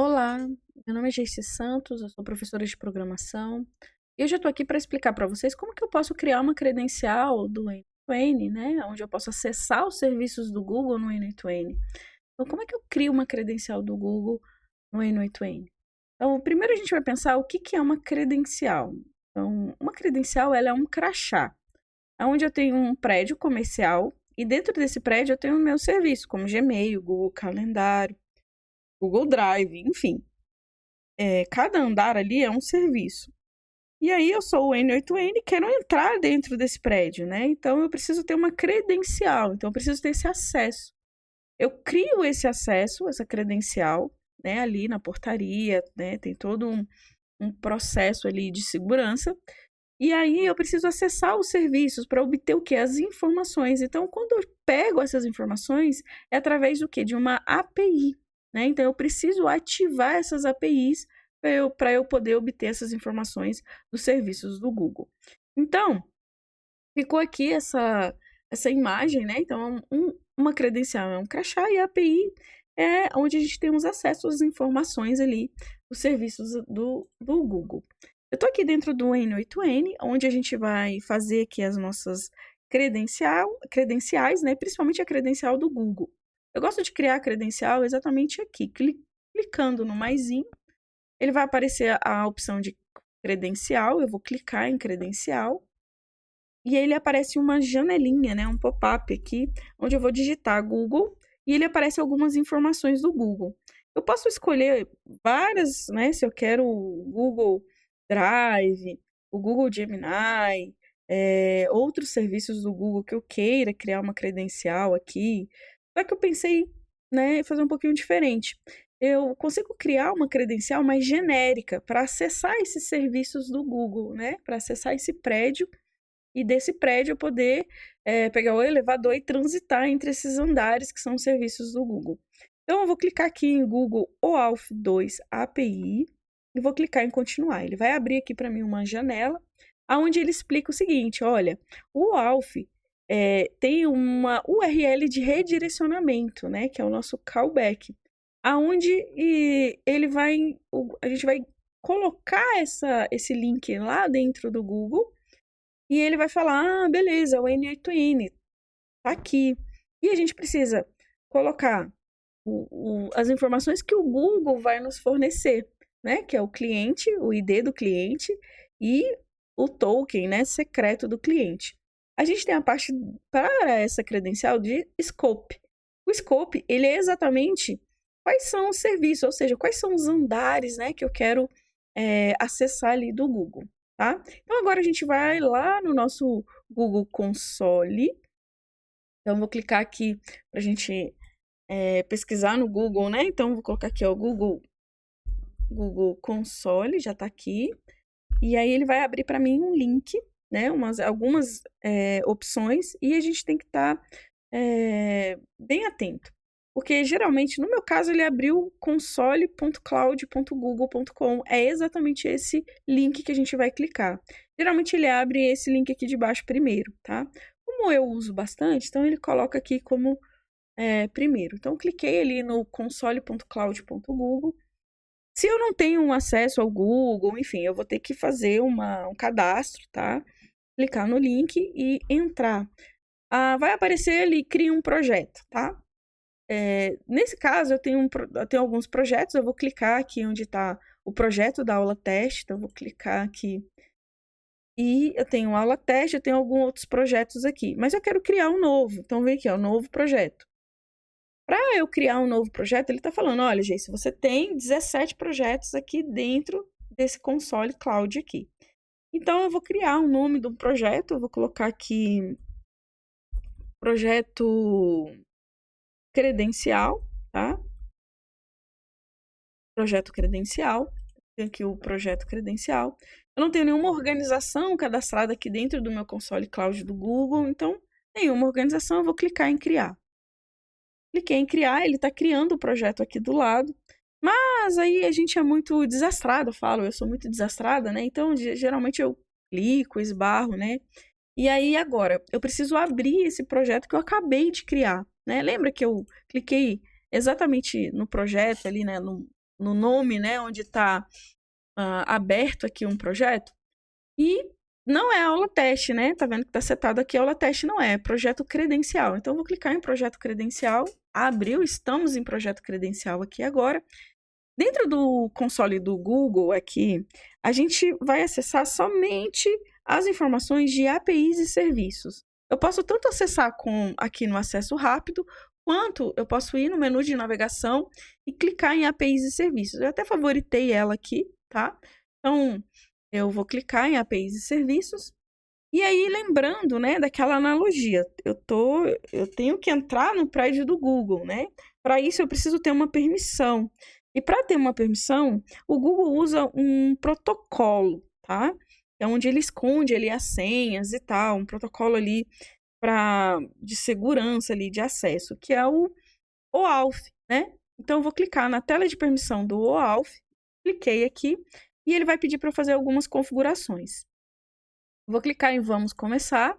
Olá, meu nome é Geice Santos, eu sou professora de programação e hoje eu estou aqui para explicar para vocês como que eu posso criar uma credencial do N2N, né, onde eu posso acessar os serviços do Google no N8N. Então, como é que eu crio uma credencial do Google no N8N? Então, primeiro a gente vai pensar o que é uma credencial. Então, uma credencial ela é um crachá, onde eu tenho um prédio comercial e dentro desse prédio eu tenho o meu serviço, como Gmail, Google Calendário, Google Drive, enfim. Cada andar ali é um serviço. E aí eu sou o N8N e quero entrar dentro desse prédio, né? Então eu preciso ter uma credencial, então eu preciso ter esse acesso. Eu crio esse acesso, essa credencial, né, ali na portaria, né? Tem todo um processo ali de segurança. E aí eu preciso acessar os serviços para obter o quê? As informações. Então, quando eu pego essas informações, é através do quê? De uma API, né? Então, eu preciso ativar essas APIs para eu poder obter essas informações dos serviços do Google. Então, ficou aqui essa imagem, né? Então, uma credencial é um crachá e a API é onde a gente tem os acessos às informações ali dos serviços do Google. Eu estou aqui dentro do N8N, onde a gente vai fazer aqui as nossas credenciais, né? Principalmente a credencial do Google. Eu gosto de criar a credencial exatamente aqui, clicando no maisinho, ele vai aparecer a opção de credencial, eu vou clicar em credencial, e aí ele aparece uma janelinha, né, um pop-up aqui, onde eu vou digitar Google, e ele aparece algumas informações do Google. Eu posso escolher várias, né, se eu quero o Google Drive, o Google Gemini, outros serviços do Google que eu queira criar uma credencial aqui. Só que eu pensei, né, fazer um pouquinho diferente. Eu consigo criar uma credencial mais genérica para acessar esses serviços do Google, né, para acessar esse prédio e desse prédio eu poder pegar o elevador e transitar entre esses andares que são os serviços do Google. Então, eu vou clicar aqui em Google OAuth 2 API e vou clicar em continuar. Ele vai abrir aqui para mim uma janela, onde ele explica o seguinte, olha, o OAuth tem uma URL de redirecionamento, né, que é o nosso callback, aonde a gente vai colocar esse link lá dentro do Google e ele vai falar, ah, beleza, o N8N tá aqui. E a gente precisa colocar as informações que o Google vai nos fornecer, né? Que é o cliente, o ID do cliente e o token, né, secreto do cliente. A gente tem a parte para essa credencial de scope. O scope, ele é exatamente quais são os serviços, ou seja, quais são os andares, né, que eu quero acessar ali do Google, tá? Então, agora a gente vai lá no nosso Google Console. Então, vou clicar aqui para a gente pesquisar no Google, né? Então, vou colocar aqui, ó, Google Console, já está aqui. E aí, ele vai abrir para mim um link, né? Algumas opções, e a gente tem que estar bem atento. Porque, geralmente, no meu caso, ele abriu console.cloud.google.com. É exatamente esse link que a gente vai clicar. Geralmente, ele abre esse link aqui de baixo primeiro, tá? Como eu uso bastante, então ele coloca aqui como primeiro. Então, eu cliquei ali no console.cloud.google. Se eu não tenho um acesso ao Google, enfim, eu vou ter que fazer um cadastro, tá? Clicar no link e entrar. Vai aparecer ali, cria um projeto, tá? Nesse caso, eu tenho alguns projetos, eu vou clicar aqui onde está o projeto da aula teste, então eu vou clicar aqui. E eu tenho aula teste, eu tenho alguns outros projetos aqui, mas eu quero criar um novo, então vem aqui, ó, novo projeto. Para eu criar um novo projeto, ele está falando, olha, Geice, você tem 17 projetos aqui dentro desse console cloud aqui. Então, eu vou criar o nome do projeto, eu vou colocar aqui projeto credencial, tá? Projeto credencial. Tem aqui o projeto credencial. Eu não tenho nenhuma organização cadastrada aqui dentro do meu console cloud do Google, então, nenhuma organização, eu vou clicar em criar. Cliquei em criar, ele está criando o projeto aqui do lado, mas aí a gente é muito desastrado, eu sou muito desastrada, né? Então, geralmente eu clico, esbarro, né? E aí, agora, eu preciso abrir esse projeto que eu acabei de criar, né? Lembra que eu cliquei exatamente no projeto ali, né? no nome, né, onde está aberto aqui um projeto, e não é aula teste, né? Tá vendo que tá setado aqui aula teste, não é projeto credencial. Então, eu vou clicar em projeto credencial, abriu, estamos em projeto credencial aqui agora. Dentro do console do Google aqui, a gente vai acessar somente as informações de APIs e serviços. Eu posso tanto acessar aqui no acesso rápido, quanto eu posso ir no menu de navegação e clicar em APIs e serviços. Eu até favoritei ela aqui, tá? Então, eu vou clicar em APIs e serviços. E aí, lembrando, né, daquela analogia, eu tenho que entrar no prédio do Google, né? Para isso, eu preciso ter uma permissão. E para ter uma permissão, o Google usa um protocolo, tá? É onde ele esconde ali as senhas e tal, um protocolo ali de segurança ali de acesso, que é o OAuth, né? Então, eu vou clicar na tela de permissão do OAuth, cliquei aqui, e ele vai pedir para eu fazer algumas configurações. Vou clicar em Vamos Começar.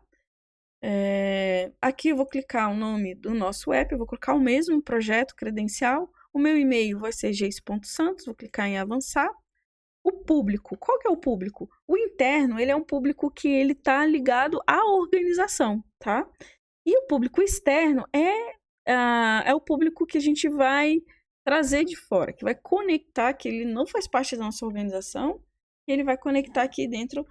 Aqui eu vou clicar o nome do nosso app, eu vou colocar o mesmo projeto credencial. O meu e-mail vai ser geice.santos, vou clicar em Avançar. O público, qual que é o público? O interno, ele é um público que ele está ligado à organização, tá? E o público externo é o público que a gente vai trazer de fora, que vai conectar, que ele não faz parte da nossa organização, e ele vai conectar aqui dentro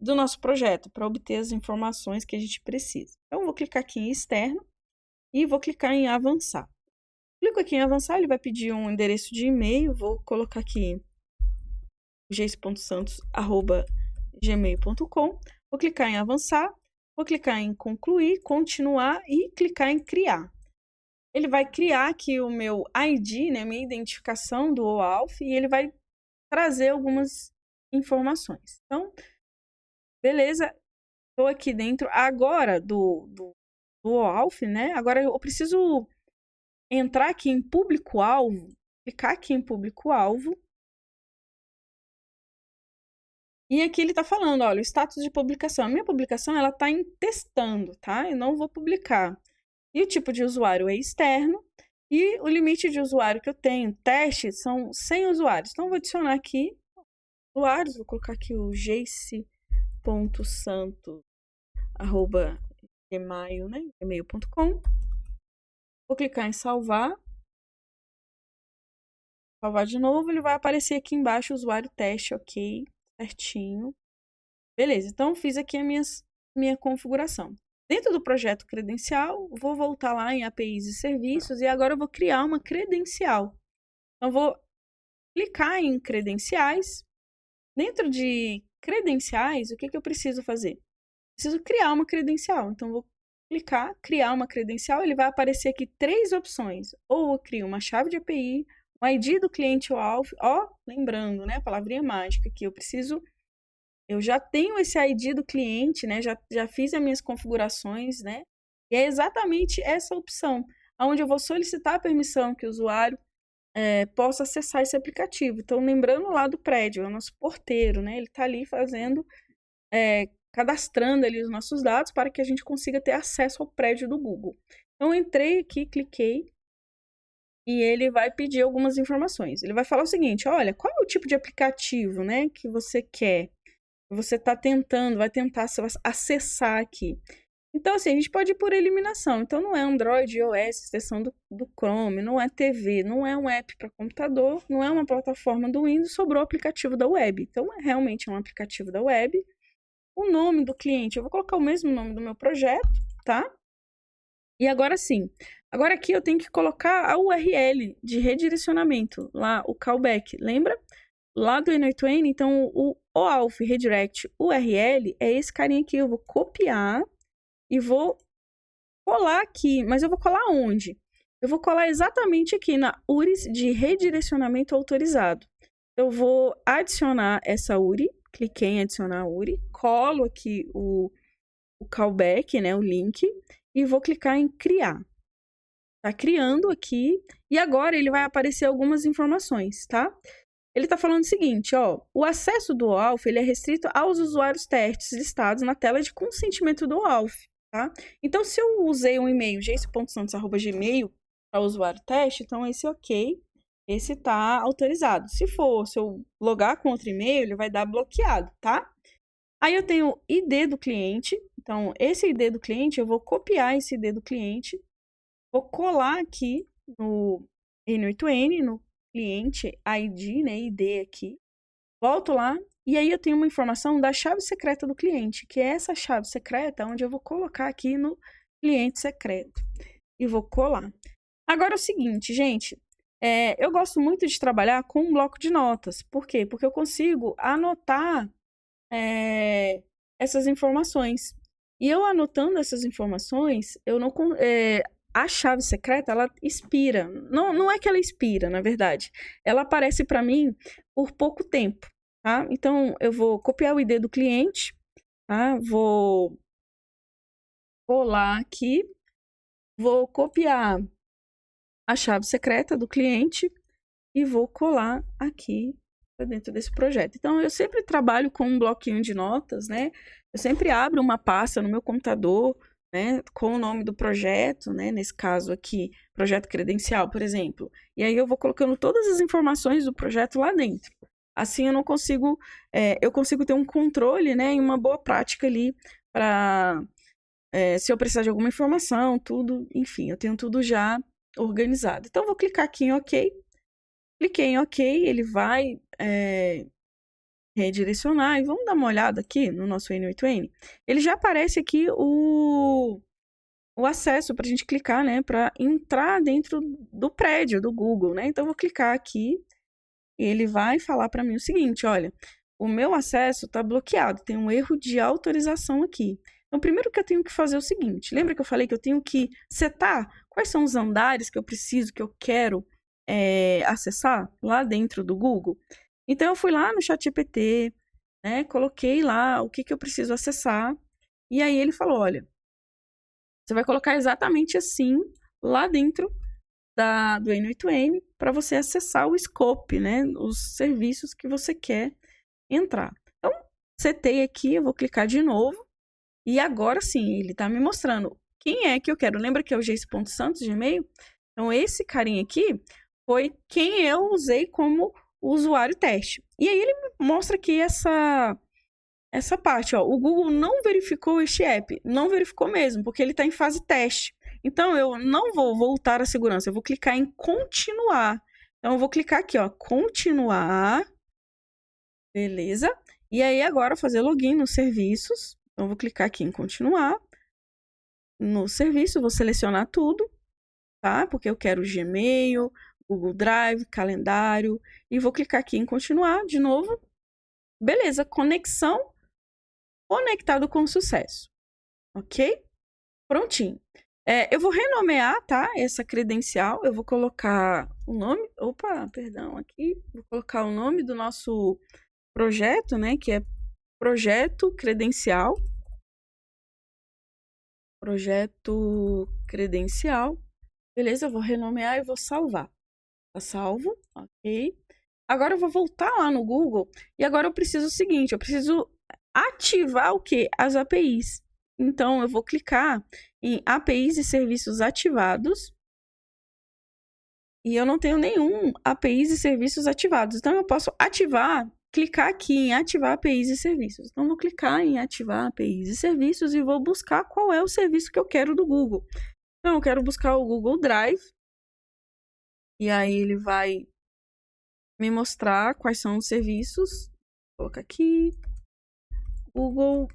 do nosso projeto, para obter as informações que a gente precisa. Então, eu vou clicar aqui em externo e vou clicar em avançar. Clico aqui em avançar, ele vai pedir um endereço de e-mail, vou colocar aqui geice.santos@gmail.com, vou clicar em avançar, vou clicar em concluir, continuar e clicar em criar. Ele vai criar aqui o meu ID, né, minha identificação do OAuth, e ele vai trazer algumas informações. Então, beleza, estou aqui dentro agora do OAuth, né? Agora eu preciso entrar aqui em público-alvo, clicar aqui em público-alvo. E aqui ele está falando, olha, o status de publicação. A minha publicação, ela está em testando, tá? Eu não vou publicar. E o tipo de usuário é externo. E o limite de usuário que eu tenho, teste, são 100 usuários. Então, eu vou adicionar aqui usuários. Vou colocar aqui o geice.santos@gmail, né? gmail.com. Vou clicar em salvar. Salvar de novo, ele vai aparecer aqui embaixo o usuário teste, ok, certinho. Beleza, então fiz aqui a minha configuração. Dentro do projeto credencial, vou voltar lá em APIs e serviços e agora eu vou criar uma credencial. Então, vou clicar em credenciais. Dentro de credenciais, o que eu preciso fazer? Preciso criar uma credencial. Então, vou clicar, criar uma credencial, ele vai aparecer aqui 3 opções. Ou eu crio uma chave de API, um ID do cliente OAuth, lembrando, né, a palavrinha mágica que eu já tenho esse ID do cliente, né, já fiz as minhas configurações, né, e é exatamente essa opção, onde eu vou solicitar a permissão que o usuário possa acessar esse aplicativo. Então, lembrando lá do prédio, é o nosso porteiro, né, ele está ali cadastrando ali os nossos dados para que a gente consiga ter acesso ao prédio do Google. Então, eu entrei aqui, cliquei, e ele vai pedir algumas informações. Ele vai falar o seguinte, olha, qual é o tipo de aplicativo, né, que você quer? Você vai tentar acessar aqui. Então, assim, a gente pode ir por eliminação. Então, não é Android, iOS, extensão do Chrome, não é TV, não é um app para computador, não é uma plataforma do Windows, sobrou o aplicativo da web. Então, realmente é um aplicativo da web. O nome do cliente, eu vou colocar o mesmo nome do meu projeto, tá? E agora sim, agora aqui eu tenho que colocar a URL de redirecionamento, lá o callback, lembra? Lá do N8N, então o OAuth redirect URL é esse carinha aqui, eu vou copiar e vou colar aqui, mas eu vou colar onde? Eu vou colar exatamente aqui na URIs de redirecionamento autorizado. Eu vou adicionar essa URI, cliquei em adicionar a URI, colo aqui o callback, né, o link, e vou clicar em criar. Tá criando aqui, e agora ele vai aparecer algumas informações, tá? Ele está falando o seguinte, ó, o acesso do OAuth ele é restrito aos usuários testes listados na tela de consentimento do OAuth, tá? Então, se eu usei um e-mail geice.santos@gmail para o usuário teste, então esse é ok. esse tá autorizado. Se eu logar com outro e-mail, ele vai dar bloqueado, tá? Aí eu tenho o ID do cliente. Então, esse ID do cliente, eu vou copiar esse ID do cliente, vou colar aqui no N8N, no cliente ID, né? ID aqui. Volto lá, e aí eu tenho uma informação da chave secreta do cliente, que é essa chave secreta onde eu vou colocar aqui no cliente secreto. E vou colar. Agora é o seguinte, gente. Eu gosto muito de trabalhar com um bloco de notas. Por quê? Porque eu consigo anotar essas informações. E eu anotando essas informações, eu não a chave secreta, ela expira. Não é que ela expira, na verdade. Ela aparece para mim por pouco tempo, tá? Então, eu vou copiar o ID do cliente, tá? Vou colar aqui, vou copiar a chave secreta do cliente e vou colar aqui dentro desse projeto. Então, eu sempre trabalho com um bloquinho de notas, né? Eu sempre abro uma pasta no meu computador, né, com o nome do projeto, né, nesse caso aqui, projeto credencial, por exemplo. E aí eu vou colocando todas as informações do projeto lá dentro. Assim eu não consigo, eu consigo ter um controle, né, e uma boa prática ali para, se eu precisar de alguma informação, tudo, enfim, eu tenho tudo já organizado. Então, eu vou clicar aqui em OK. Cliquei em OK, ele vai redirecionar. E vamos dar uma olhada aqui no nosso N8N. Ele já aparece aqui o acesso para a gente clicar, né? Para entrar dentro do prédio do Google, né? Então, eu vou clicar aqui e ele vai falar para mim o seguinte, olha, o meu acesso está bloqueado, tem um erro de autorização aqui. Então, primeiro que eu tenho que fazer é o seguinte, lembra que eu falei que eu tenho que setar quais são os andares que eu preciso, que eu quero acessar lá dentro do Google? Então, eu fui lá no ChatGPT, né, coloquei lá o que eu preciso acessar, e aí ele falou, olha, você vai colocar exatamente assim lá dentro do N8N para você acessar o scope, né, os serviços que você quer entrar. Então, setei aqui, eu vou clicar de novo, e agora sim, ele está me mostrando quem é que eu quero. Lembra que é o Geice.Santos de e-mail? Então, esse carinha aqui foi quem eu usei como usuário teste. E aí ele mostra aqui essa parte, ó. O Google não verificou este app. Não verificou mesmo, porque ele está em fase teste. Então, eu não vou voltar à segurança. Eu vou clicar em continuar. Então, eu vou clicar aqui, ó. Continuar. Beleza. E aí, agora, fazer login nos serviços. Então, eu vou clicar aqui em continuar. No serviço, vou selecionar tudo, tá? Porque eu quero Gmail, Google Drive, calendário. E vou clicar aqui em continuar de novo. Beleza, conexão conectado com sucesso. Ok? Prontinho. Eu vou renomear, tá? Essa credencial. Eu vou colocar o nome. Opa, perdão, aqui. Vou colocar o nome do nosso projeto, né? Que é Projeto Credencial. Projeto Credencial. Beleza, eu vou renomear e vou salvar. Tá salvo, ok. Agora eu vou voltar lá no Google e agora eu preciso o seguinte, eu preciso ativar o quê? As APIs. Então, eu vou clicar em APIs e serviços ativados e eu não tenho nenhum APIs e serviços ativados. Então, eu posso clicar aqui em ativar APIs e serviços. Então, eu vou clicar em ativar APIs e serviços e vou buscar qual é o serviço que eu quero do Google. Então, eu quero buscar o Google Drive e aí ele vai me mostrar quais são os serviços. Vou colocar aqui Google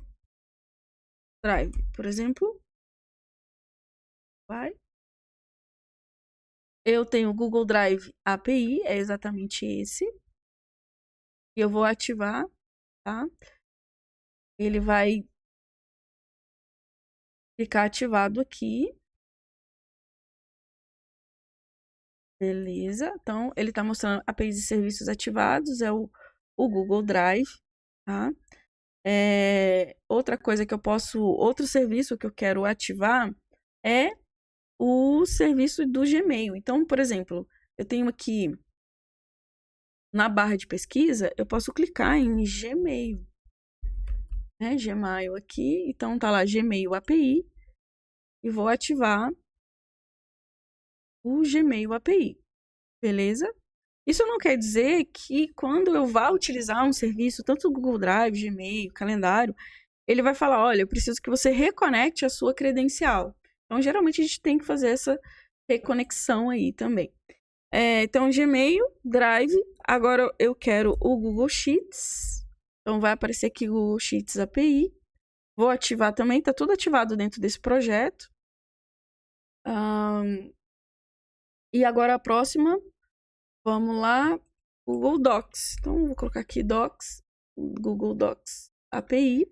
Drive, por exemplo. Vai. Eu tenho o Google Drive API, é exatamente esse. E eu vou ativar, tá? Ele vai ficar ativado aqui. Beleza. Então, ele está mostrando APIs e serviços ativados, é o Google Drive, tá? Outra coisa que outro serviço que eu quero ativar é o serviço do Gmail. Então, por exemplo, eu tenho aqui na barra de pesquisa, eu posso clicar em Gmail, né? Gmail aqui, então tá lá Gmail API e vou ativar o Gmail API, beleza? Isso não quer dizer que quando eu vá utilizar um serviço, tanto o Google Drive, Gmail, calendário, ele vai falar, olha, eu preciso que você reconecte a sua credencial. Então, geralmente, a gente tem que fazer essa reconexão aí também. Então, Gmail, Drive, agora eu quero o Google Sheets. Então, vai aparecer aqui o Google Sheets API. Vou ativar também, tá tudo ativado dentro desse projeto. E agora a próxima, vamos lá, Google Docs. Então, vou colocar aqui Docs, Google Docs API.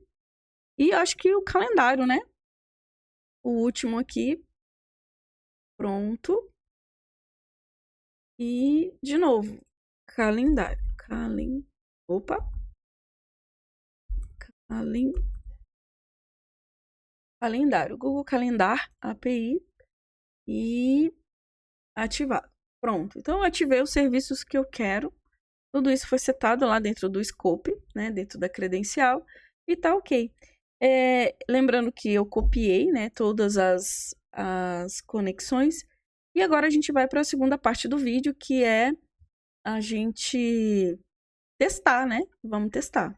E acho que o calendário, né? O último aqui. Pronto. E, de novo, calendário. Opa. Calendário. Google Calendar API. E ativado. Pronto. Então, eu ativei os serviços que eu quero. Tudo isso foi setado lá dentro do scope, né? Dentro da credencial. E tá ok. Lembrando que eu copiei, né? Todas as conexões. E agora a gente vai para a segunda parte do vídeo, que é a gente testar, né? Vamos testar.